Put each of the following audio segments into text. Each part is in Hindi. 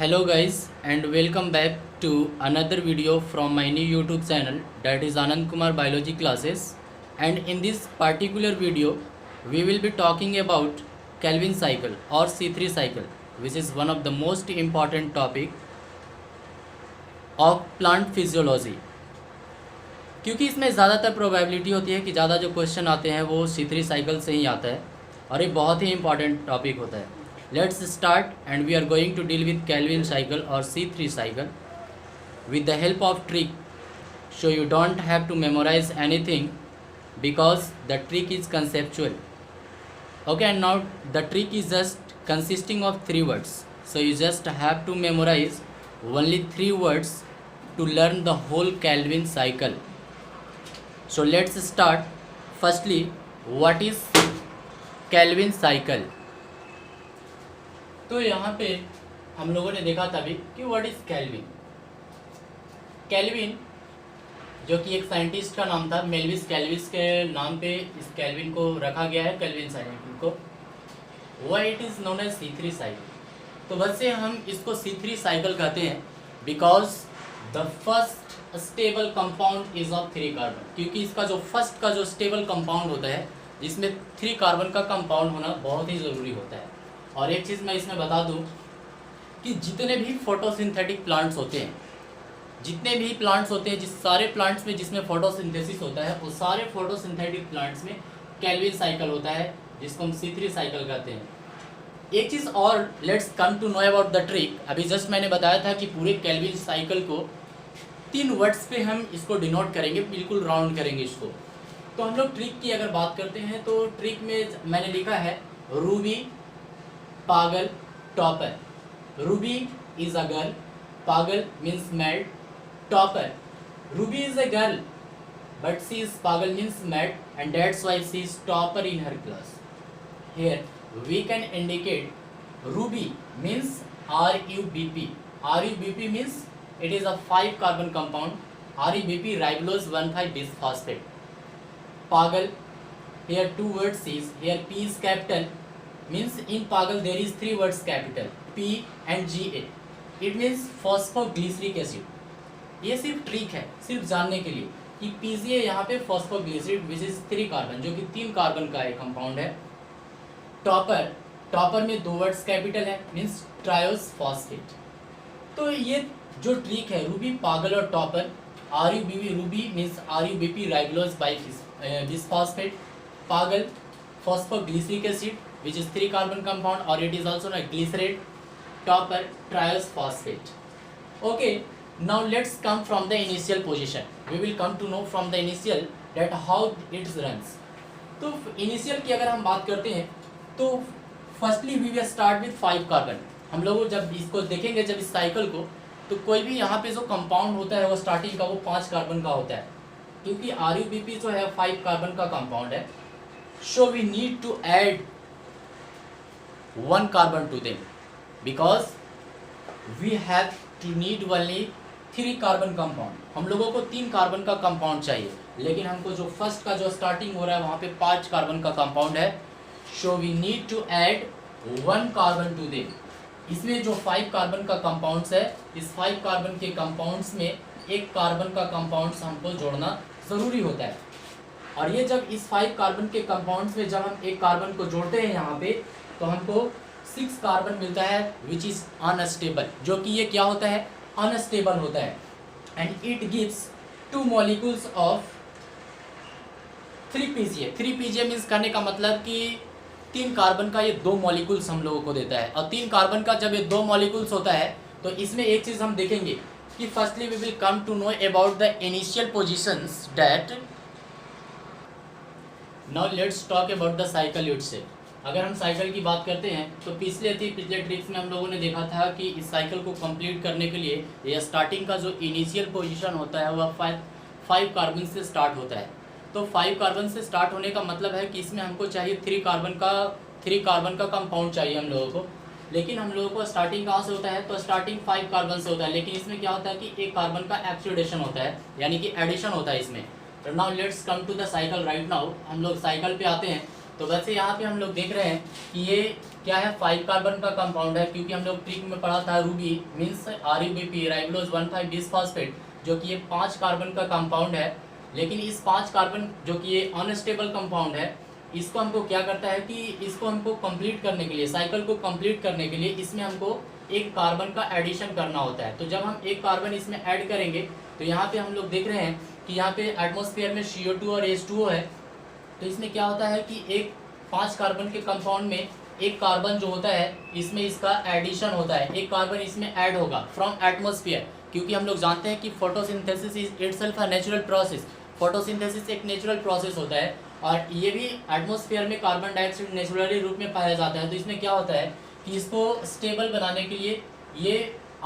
Hello guys and welcome back to another video from my new YouTube channel, that is Anand Kumar Biology Classes. And in this particular video we will be talking about Calvin cycle or C3 cycle, which is one of the most important topic of plant physiology, क्योंकि इसमें ज़्यादातर प्रोबेबिलिटी होती है कि ज़्यादा जो क्वेश्चन आते हैं वो C3 साइकिल से ही आता है और ये बहुत ही इंपॉर्टेंट टॉपिक होता है. Let's start, and we are going to deal with Calvin cycle or C3 cycle with the help of trick. So you don't have to memorize anything because the trick is conceptual. Okay, and now the trick is just consisting of 3 words. So you just have to memorize only 3 words to learn the whole Calvin cycle. So let's start. Firstly, what is Calvin cycle? तो यहाँ पे हम लोगों ने देखा था अभी कि व्हाट इज़ कैल्विन. कैल्विन जो कि एक साइंटिस्ट का नाम था, मेल्विस कैल्विस के नाम पे इस कैल्विन को रखा गया है, कैल्विन साइकिल को. Why it is known as C3 cycle. तो वैसे हम इसको C3 साइकिल कहते हैं because the first stable compound is of 3 carbon, क्योंकि इसका जो फर्स्ट का जो स्टेबल कंपाउंड होता है जिसमें 3 कार्बन का कंपाउंड होना बहुत ही ज़रूरी होता है. और एक चीज़ मैं इसमें बता दूं कि जितने भी फोटोसिंथेटिक प्लांट्स होते हैं, जितने भी प्लांट्स होते हैं, जिस सारे प्लांट्स में जिसमें फोटोसिंथेसिस होता है, वो सारे फोटोसिंथेटिक प्लांट्स में कैल्विन साइकिल होता है, जिसको हम C3 साइकिल कहते हैं. एक चीज़ और, let's come to know about the trick. अभी जस्ट मैंने बताया था कि पूरे कैल्विन साइकिल को 3 वर्ड्स पे हम इसको डिनोट करेंगे, बिल्कुल राउंड करेंगे इसको. तो हम लोग ट्रिक की अगर बात करते हैं तो ट्रिक में मैंने लिखा है रूबी, पागल, topper. Ruby is a girl, पागल means mad, topper. Ruby is a girl but she is पागल means mad, and that's why she is topper in her class. Here we can indicate Ruby means RUBP. RUBP means it is a 5 carbon compound. RUBP ribulose 1,5 bisphosphate. पागल, here 2 words is, here P is capital, means in पागल there is 3 words capital, P and GA. It means phosphoglyceric acid. ये सिर्फ ट्रिक है, सिर्फ जानने के लिए कि PGA यहाँ पे phosphoglyceride which is 3 कार्बन, जो कि 3 कार्बन का एक कंपाउंड है. टॉपर, टॉपर में 2 वर्ड्स कैपिटल है, मीन्स ट्रायोस फॉस्फेट. तो ये जो ट्रिक है रूबी, पागल और topper, RUBP, Ruby means RUBP ribulose by bisphosphate, पागल phosphoglyceric acid which is 3 carbon compound or it is also a glycerate, topper triose phosphate. Okay, now let's come from the initial position. We will come to know from the initial that how it runs. तो initial की अगर हम बात करते हैं तो firstly we will start with 5 carbon. हम लोग जब इसको देखेंगे, जब इस साइकिल को, तो कोई भी यहाँ पे जो कंपाउंड होता है वो स्टार्टिंग का वो 5 कार्बन का होता है, क्योंकि RUBP जो है 5 कार्बन का कंपाउंड है. So we need to add 1 carbon to them because we have to need only 3 carbon compound. हम लोगों को 3 कार्बन का कंपाउंड चाहिए, लेकिन हमको जो फर्स्ट का जो स्टार्टिंग हो रहा है वहाँ पे 5 कार्बन का कंपाउंड है. So we need to add 1 carbon to them. इसमें जो 5 कार्बन का कंपाउंड्स है, इस 5 कार्बन के कंपाउंड्स में 1 कार्बन का कंपाउंड्स हमको जोड़ना ज़रूरी होता है. और ये जब इस 5 कार्बन के कंपाउंड्स में जब हम 1 कार्बन को जोड़ते हैं यहाँ पे, तो हमको 6 कार्बन मिलता है विच इज़ अनस्टेबल, जो कि ये क्या होता है, अनस्टेबल होता है. And it gives 2 molecules of 3 PGA. 3 PGA means करने का मतलब कि 3 कार्बन का ये 2 मॉलिक्यूल्स हम लोगों को देता है. और 3 कार्बन का जब ये 2 मॉलिक्यूल्स होता है तो इसमें एक चीज़ हम देखेंगे कि firstly we will come to know about the initial positions that. Now let's talk about the cycle itself. अगर हम साइकिल की बात करते हैं तो पिछले ट्रिक्स में हम लोगों ने देखा था कि इस साइकिल को कंप्लीट करने के लिए ये स्टार्टिंग का जो इनिशियल पोजीशन होता है वह 5 कार्बन से स्टार्ट होता है. तो 5 कार्बन से स्टार्ट होने का मतलब है कि इसमें हमको चाहिए 3 कार्बन का कंपाउंड चाहिए हम लोगों को. लेकिन हम लोगों को स्टार्टिंग कहाँ से होता है, तो स्टार्टिंग 5 कार्बन से होता है, लेकिन इसमें क्या होता है कि 1 कार्बन का ऑक्सीडेशन होता है, यानी कि एडिशन होता है इसमें. तो now let's come to the cycle right now. हम लोग साइकिल पे आते हैं. तो वैसे यहाँ पे हम लोग देख रहे हैं कि ये क्या है, 5 कार्बन का कंपाउंड है, क्योंकि हम लोग ट्रिक में पढ़ा था रूबी मीन्स RUBP राइबोलोज 1,5-बिसफॉस्फेट, जो कि ये 5 कार्बन का कंपाउंड है। लेकिन इस 5 कार्बन जो कि ये अनस्टेबल कंपाउंड है, इसको हमको क्या करता है कि इसको हमको कंप्लीट करने के लिए, साइकिल को कंप्लीट करने के लिए इसमें हमको एक कार्बन का एडिशन करना होता है। तो जब हम एक कार्बन इसमें ऐड करेंगे तो यहाँ पे हम लोग देख रहे हैं कि यहाँ पे एटमॉस्फेयर में CO2 और H2O है। तो इसमें क्या होता है कि एक 5 कार्बन के कंपाउंड में एक कार्बन जो होता है इसमें इसका एडिशन होता है, एक कार्बन इसमें ऐड होगा फ्रॉम एटमॉस्फेयर, क्योंकि हम लोग जानते हैं कि photosynthesis is itself a natural process. Photosynthesis एक नेचुरल प्रोसेस होता है और ये भी एटमॉस्फेयर में कार्बन डाइऑक्साइड नेचुरली रूप में पाया जाता है। तो इसमें क्या होता है कि इसको स्टेबल बनाने के लिए ये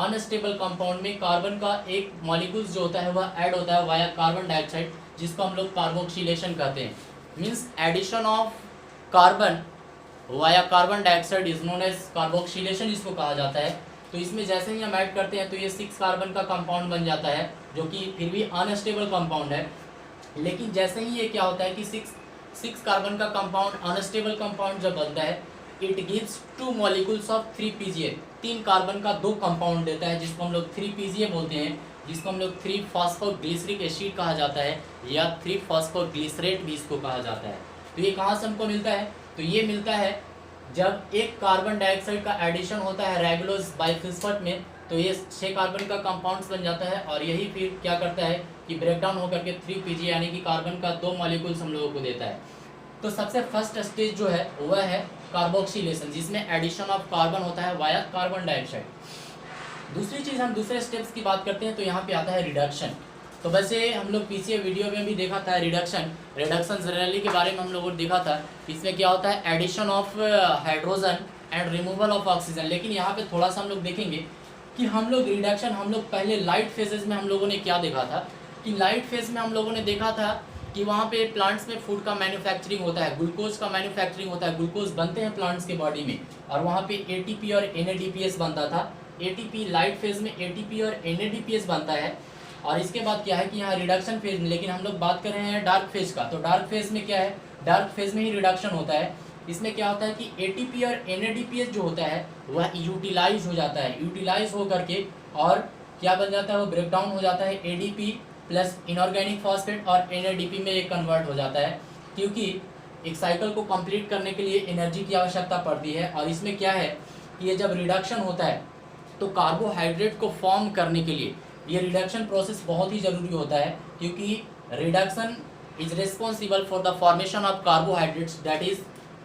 अनस्टेबल कंपाउंड में कार्बन का एक मॉलिक्यूल्स जो होता है वह ऐड होता है वाया कार्बन डाइऑक्साइड, जिसको हम लोग कार्बोक्सिलेशन कहते हैं। Means addition of carbon via carbon dioxide is known as carboxylation इसको कहा जाता है। तो इसमें जैसे ही हम ऐड करते हैं तो ये 6 कार्बन का कंपाउंड बन जाता है, जो कि फिर भी अनस्टेबल कंपाउंड है। लेकिन जैसे ही ये क्या होता है कि 6 कार्बन का कंपाउंड अनस्टेबल कंपाउंड जब बनता है, it gives 2 molecules of 3 PGA, 3 carbon का 2 कंपाउंड देता है, जिसको हम लोग 3 PGA बोलते हैं, जिसको हम लोग 3-फॉस्फोग्लिसरिक एसिड कहा जाता है या 3-फॉस्फोग्लिसरेट भी इसको कहा जाता है। तो ये कहाँ से हमको मिलता है? तो ये मिलता है जब एक कार्बन डाइऑक्साइड का एडिशन होता है राइबोलोज बाइफॉस्फेट में, तो ये 6 कार्बन का कंपाउंड्स बन जाता है और यही फिर क्या करता है कि ब्रेकडाउन होकर के 3 PGA यानी कि कार्बन का 2 मॉलिक्यूल्स हम लोगों को देता है। तो सबसे फर्स्ट स्टेज जो है वह है कार्बोक्सिलेशन, जिसमें एडिशन ऑफ कार्बन होता है वाया कार्बन डाइऑक्साइड। दूसरी चीज़ हम दूसरे स्टेप्स की बात करते हैं तो यहाँ पे आता है रिडक्शन। तो वैसे हम लोग पीछे वीडियो में भी देखा था रिडक्शन जनरली के बारे में हम लोगों ने देखा था। इसमें क्या होता है addition of hydrogen and removal of oxygen. लेकिन यहाँ पे थोड़ा सा हम लोग देखेंगे कि हम लोग रिडक्शन हम लोग पहले लाइट फेजेस में हम लोगों ने क्या देखा था कि लाइट फेज में हम लोगों ने देखा था कि वहाँ पे प्लांट्स में फूड का मैन्युफैक्चरिंग होता है, ग्लूकोज का मैन्युफैक्चरिंग होता है, ग्लूकोज बनते हैं प्लांट्स के बॉडी में और वहाँ पे ATP और NADPS बनता था। ATP लाइट फेज में ATP और NADPS बनता है। और इसके बाद क्या है कि यहाँ रिडक्शन फेज में, लेकिन हम लोग बात कर रहे हैं डार्क फेज का, तो डार्क फेज में क्या है, डार्क फेज में ही रिडक्शन होता है। इसमें क्या होता है कि ATP और NADPS जो होता है वह यूटिलाइज हो जाता है, यूटिलाइज हो करके और क्या बन जाता है, वो ब्रेकडाउन हो जाता है ADP प्लस इनऑर्गेनिक फॉस्फेट और NADP में एक कन्वर्ट हो जाता है, क्योंकि एक साइकिल को कंप्लीट करने के लिए एनर्जी की आवश्यकता पड़ती है। और इसमें क्या है कि ये जब रिडक्शन होता है तो कार्बोहाइड्रेट को फॉर्म करने के लिए ये रिडक्शन प्रोसेस बहुत ही ज़रूरी होता है, क्योंकि reduction is responsible for the formation of carbohydrates that is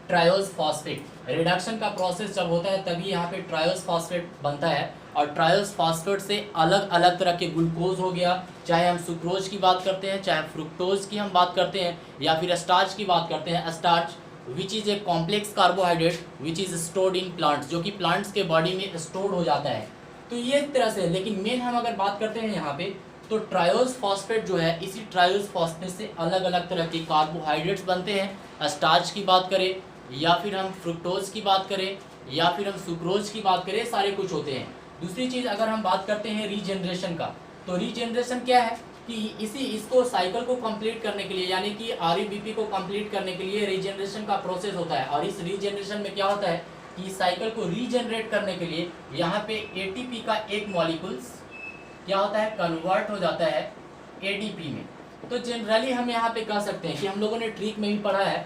triose phosphate. Reduction का प्रोसेस जब होता है तभी यहाँ पे ट्रायोज फॉस्फेट बनता है और ट्रायोज फॉस्फेट से अलग अलग तरह के ग्लूकोज हो गया, चाहे हम सुक्रोज की बात करते हैं, चाहे फ्रुक्टोज की हम बात करते हैं या फिर स्टार्च की बात करते हैं। Starch which is a complex carbohydrate which is stored in plants, जो कि प्लांट्स के बॉडी में स्टोर्ड हो जाता है। तो ये एक तरह से, लेकिन मेन हम अगर बात करते हैं यहाँ पे तो ट्रायोज फॉस्फेट जो है, इसी ट्रायोज फॉस्फेट से अलग अलग तरह के कार्बोहाइड्रेट्स बनते हैं। स्टार्च की बात करें या फिर हम फ्रुक्टोज की बात करें या फिर हम सुक्रोज की बात करें, सारे कुछ होते हैं। दूसरी चीज़ अगर हम बात करते हैं रीजनरेशन का, तो रीजनरेशन क्या है कि इसको साइकिल को कंप्लीट करने के लिए यानी कि RUBP को कंप्लीट करने के लिए रीजनरेशन का प्रोसेस होता है। और इस रीजनरेशन में क्या होता है कि साइकिल को रीजनरेट करने के लिए यहाँ पे ATP का एक मॉलिक्यूल्स क्या होता है, कन्वर्ट हो जाता है ADP में। तो जनरली हम यहाँ पे कह सकते हैं कि हम लोगों ने ट्रिक में भी पढ़ा है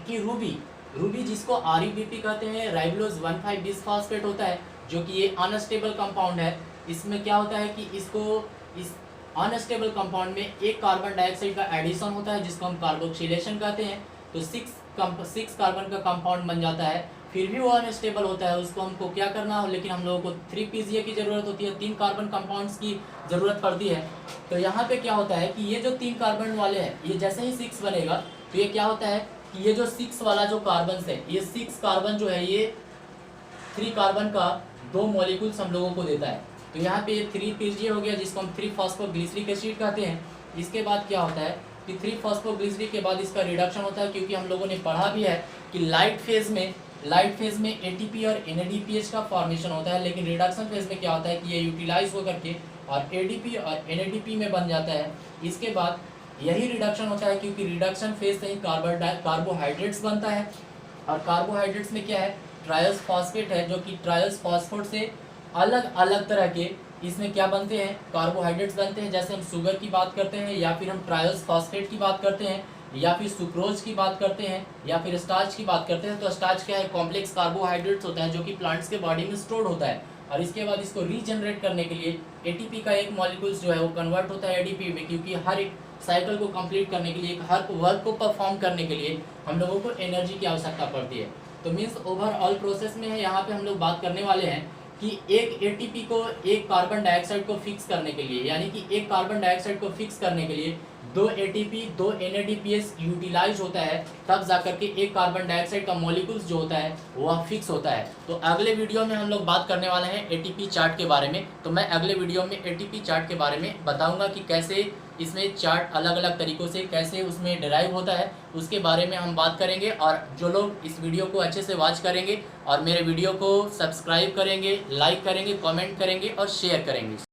कि रूबी जिसको RUBP कहते हैं, राइबोलोज 1,5-बिसफॉस्फेट होता है, जो कि ये अनस्टेबल कंपाउंड है। इसमें क्या होता है कि इस अनस्टेबल कंपाउंड में एक कार्बन डाइऑक्साइड का एडिशन होता है, जिसको हम कार्बोक्सिलेशन कहते हैं। तो 6 कार्बन का कंपाउंड बन जाता है, फिर भी वो अनस्टेबल होता है, उसको हमको क्या करना हो, लेकिन हम लोगों को 3 PGA की ज़रूरत होती है, 3 कार्बन कंपाउंड्स की ज़रूरत पड़ती है। तो यहाँ पे क्या होता है कि ये जो 3 कार्बन वाले हैं, ये जैसे ही 6 बनेगा तो ये क्या होता है कि ये जो 6 वाला जो कार्बन है, ये 6 कार्बन जो है ये 3 कार्बन का 2 मॉलिक्यूल्स हम लोगों को देता है। तो यहाँ पे 3 PGA हो गया, जिसको हम 3-फॉस्फोग्लिसरिक एसिड कहते हैं। इसके बाद क्या होता है कि 3-फॉस्फोग्लिसरिक के बाद इसका रिडक्शन होता है, क्योंकि हम लोगों ने पढ़ा भी है कि लाइट फेज में ATP और NADPH का फॉर्मेशन होता है, लेकिन रिडक्शन फेज में क्या होता है कि ये यूटिलाइज होकर के और ADP और NADP में बन जाता है। इसके बाद यही रिडक्शन होता है, क्योंकि रिडक्शन फेज से ही कार्बोहाइड्रेट्स बनता है, और कार्बोहाइड्रेट्स में क्या है, ट्रायल्स फॉस्फेट है, जो कि ट्रायल्स फॉस्फेट से अलग अलग तरह के इसमें क्या बनते हैं, कार्बोहाइड्रेट्स बनते हैं। जैसे हम शुगर की बात करते हैं, या फिर हम ट्रायल्स फॉस्फेट की बात करते हैं, या फिर सुक्रोज की बात करते हैं, या फिर स्टार्च की बात करते हैं। तो स्टार्च क्या है, कॉम्प्लेक्स कार्बोहाइड्रेट्स होता है जो कि प्लांट्स के बॉडी में स्टोर्ड होता है, और इसके बाद इसको रीजनरेट करने के लिए एटीपी का एक मॉलिक्यूल्स जो है वो कन्वर्ट होता है एडीपी में, क्योंकि हर एक साइकिल को कंप्लीट करने के लिए, हर वर्क को परफॉर्म करने के लिए हम लोगों को एनर्जी की आवश्यकता पड़ती है। तो मीन्स ओवरऑल प्रोसेस में है, यहाँ पे हम लोग बात करने वाले हैं कि एक एटीपी को एक कार्बन डाइऑक्साइड को फिक्स करने के लिए, यानी कि एक कार्बन डाइऑक्साइड को फिक्स करने के लिए 2 एटीपी 2 एनएडीपीएस यूटिलाइज होता है, तब जाकर के एक कार्बन डाइऑक्साइड का मॉलिक्यूल्स जो होता है वह फिक्स होता है। तो अगले वीडियो में हम लोग बात करने वाले हैं एटीपी चार्ट के बारे में। तो मैं अगले वीडियो में एटीपी चार्ट के बारे में बताऊंगा कि कैसे इसमें चार्ट अलग अलग तरीक़ों से कैसे उसमें डिराइव होता है, उसके बारे में हम बात करेंगे। और जो लोग इस वीडियो को अच्छे से वॉच करेंगे और मेरे वीडियो को सब्सक्राइब करेंगे, लाइक करेंगे, कमेंट करेंगे और शेयर करेंगे।